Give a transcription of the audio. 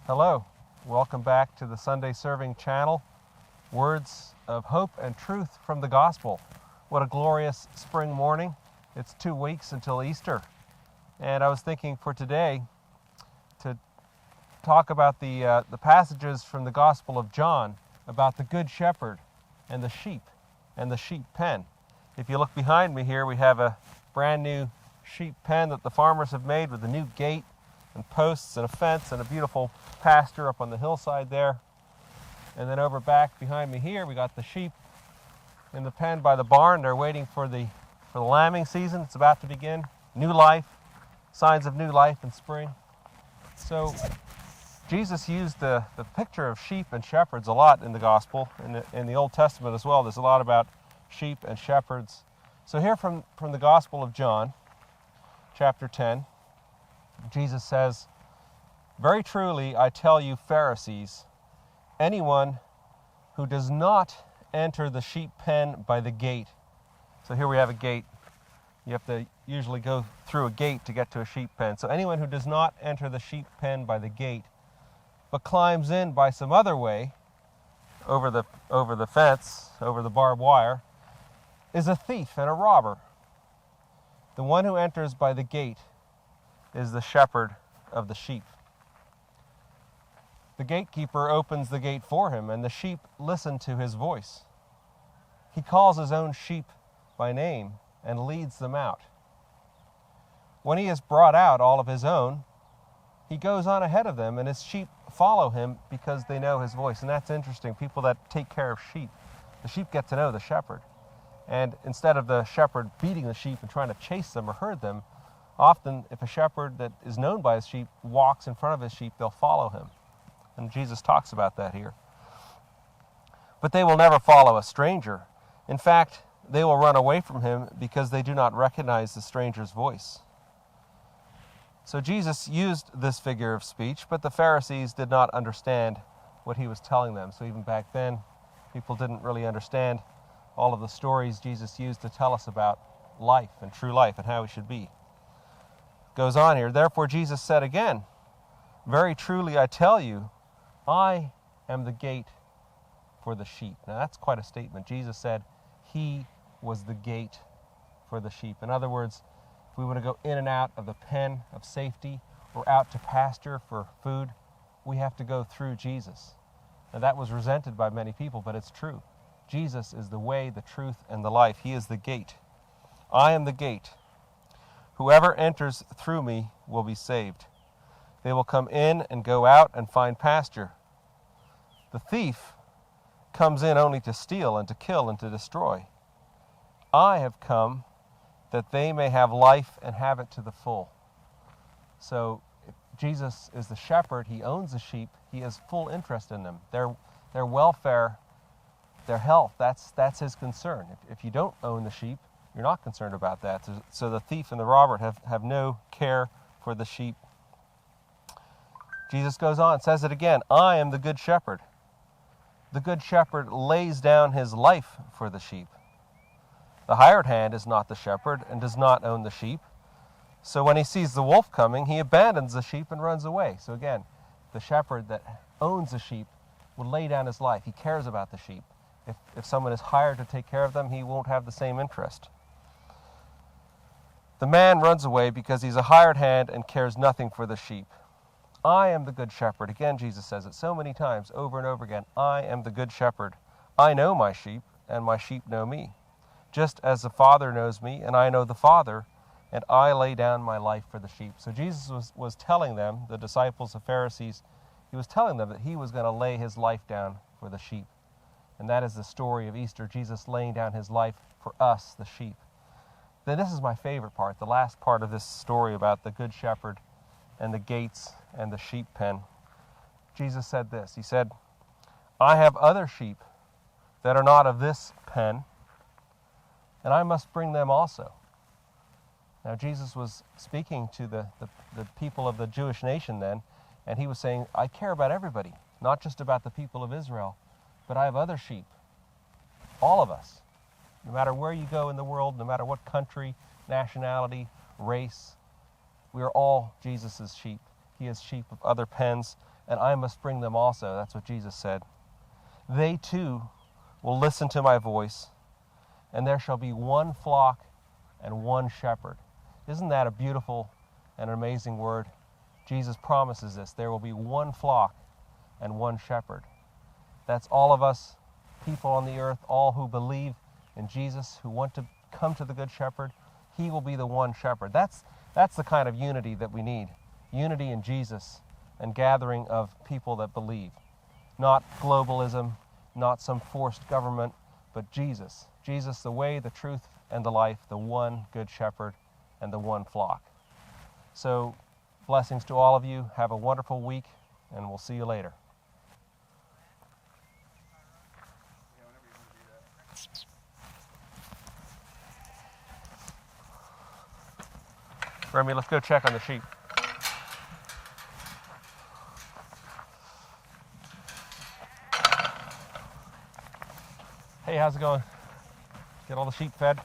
Hello, welcome back to the Sunday Serving channel. Words of hope and truth from the gospel. What a glorious spring morning. It's 2 weeks until Easter. And I was thinking for today to talk about the passages from the Gospel of John about the Good Shepherd and the sheep pen. If you look behind me here, we have a brand new sheep pen that the farmers have made with a new gate and posts and a fence and a beautiful pasture up on the hillside there. And then over back behind me here, we got the sheep in the pen by the barn. They're waiting for the lambing season. It's about to begin. New life, signs of new life in spring. So Jesus used the picture of sheep and shepherds a lot in the gospel, in the Old Testament as well. There's a lot about sheep and shepherds. So here from the Gospel of John, chapter 10, Jesus says, "Very truly I tell you, Pharisees, anyone who does not enter the sheep pen by the gate." So here we have a gate. You have to usually go through a gate to get to a sheep pen. So anyone who does not enter the sheep pen by the gate, but climbs in by some other way, over the fence, over the barbed wire, is a thief and a robber. The one who enters by the gate is the shepherd of the sheep. The gatekeeper opens the gate for him, and the sheep listen to his voice. He calls his own sheep by name and leads them out. When he has brought out all of his own, he goes on ahead of them, and his sheep follow him because they know his voice. And that's interesting. People that take care of sheep, the sheep get to know the shepherd. And instead of the shepherd beating the sheep and trying to chase them or herd them, often if a shepherd that is known by his sheep walks in front of his sheep, they'll follow him. And Jesus talks about that here. But they will never follow a stranger. In fact, they will run away from him because they do not recognize the stranger's voice. So Jesus used this figure of speech, but the Pharisees did not understand what he was telling them. So even back then, people didn't really understand all of the stories Jesus used to tell us about life and true life and how we should be. Goes on here, "Therefore Jesus said again, very truly I tell you, I am the gate for the sheep." Now that's quite a statement. Jesus said he was the gate for the sheep. In other words, if we want to go in and out of the pen of safety or out to pasture for food, we have to go through Jesus. Now that was resented by many people, but it's true. Jesus is the way, the truth, and the life. He is the gate. I am the gate. Whoever enters through me will be saved. They will come in and go out and find pasture. The thief comes in only to steal and to kill and to destroy. I have come that they may have life and have it to the full. So if Jesus is the shepherd, he owns the sheep, he has full interest in them. Their welfare, their health, that's his concern. If you don't own the sheep, you're not concerned about that. So the thief and the robber have no care for the sheep. Jesus goes on, says it again, I am the good shepherd. The good shepherd lays down his life for the sheep. The hired hand is not the shepherd and does not own the sheep. So when he sees the wolf coming, he abandons the sheep and runs away. So again, the shepherd that owns the sheep will lay down his life. He cares about the sheep. If someone is hired to take care of them, he won't have the same interest. The man runs away because he's a hired hand and cares nothing for the sheep. I am the good shepherd. Again, Jesus says it so many times, over and over again. I am the good shepherd. I know my sheep, and my sheep know me. Just as the Father knows me, and I know the Father, and I lay down my life for the sheep. So Jesus was telling them, the disciples, the Pharisees, he was telling them that he was going to lay his life down for the sheep. And that is the story of Easter, Jesus laying down his life for us, the sheep. Then this is my favorite part, the last part of this story about the good shepherd and the gates and the sheep pen. Jesus said this, he said, I have other sheep that are not of this pen, and I must bring them also. Now Jesus was speaking to the people of the Jewish nation then, and he was saying, I care about everybody, not just about the people of Israel, but I have other sheep, all of us. No matter where you go in the world, no matter what country, nationality, race, we are all Jesus' sheep. He has sheep of other pens, and I must bring them also. That's what Jesus said. They too will listen to my voice, and there shall be one flock and one shepherd. Isn't that a beautiful and amazing word? Jesus promises this. There will be one flock and one shepherd. That's all of us, people on the earth, all who believe in Jesus, who want to come to the Good Shepherd. He will be the one shepherd. That's the kind of unity that we need. Unity in Jesus and gathering of people that believe. Not globalism, not some forced government, but Jesus. Jesus, the way, the truth, and the life, the one Good Shepherd and the one flock. So, blessings to all of you. Have a wonderful week, and we'll see you later. Remy, let's go check on the sheep. Hey, how's it going? Get all the sheep fed?